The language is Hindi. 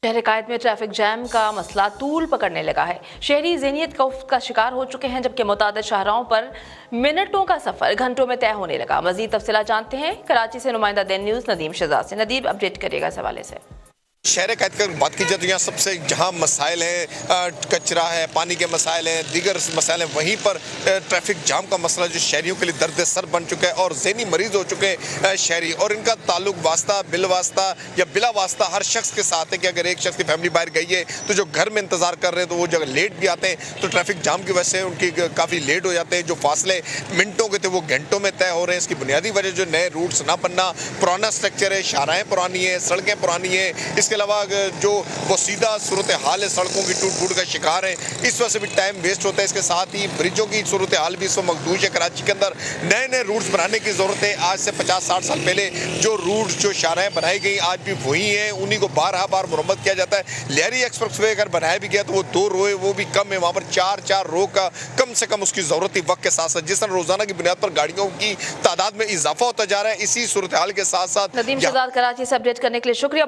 शहर कायद में ट्रैफिक जैम का मसला तूल पकड़ने लगा है। शहरी ज़हनियत खौफ का शिकार हो चुके हैं, जबकि मुतादिद शाहराहों पर मिनटों का सफर घंटों में तय होने लगा। मजीद तफसीलात जानते हैं कराची से नुमाइंदा दैन न्यूज़ नदीम शहजाद से। नदीम अपडेट करिएगा इस हवाले से। शहर कायद की बात की जाए तो यहाँ सबसे जहाँ मसाइल हैं, कचरा है, पानी के मसाइल हैं, दीगर मसाइल हैं, वहीं पर ट्रैफिक जाम का मसला जो शहरियों के लिए दर्द सर बन चुका है और ज़हनी मरीज हो चुके हैं शहरी। और इनका ताल्लुक वास्ता बिल वास्ता या बिला वास्ता हर शख्स के साथ है कि अगर एक शख्स की फैमिली बाहर गई है तो जो घर में इंतजार कर रहे हैं तो वो जगह लेट भी आते हैं, तो ट्रैफिक जाम की वजह से उनकी काफ़ी लेट हो जाते हैं। जो फासले मिनटों के थे वो घंटों में तय हो रहे हैं। इसकी बुनियादी वजह जो नए रूट्स ना बनना, पुराना स्ट्रक्चर है, शाहराहें पुरानी है, सड़कें पुरानी है। इसके अलावा जो वो सीधा सूरत हाल है, सड़कों की टूट फूट का शिकार है, इस वजह से भी टाइम वेस्ट होता है। इसके साथ ही ब्रिजों की सूरत हाल भी इस वक्त मखदूश है। कराची के अंदर नए नए रूट्स बनाने की ज़रूरत है। आज से 50-60 साल पहले जो रूट्स जो शाहराहें बनाई गई आज भी वही हैं, उन्हीं को बार मुरम्मत किया जाता है। लहरी एक्सप्रेस वे अगर बनाया भी गया तो वो 2 रोए वो भी कम है, वहाँ पर 4-4 रो का कम से कम उसकी ज़रूरत है। वक्त के साथ साथ जिस तरह रोजाना की बुनियाद पर गाड़ियों की तादाद में इजाफा होता जा रहा है, इसी सूरत हाल के साथ साथ नदीम शहजाद कराची से अपडेट करने के लिए शुक्रिया।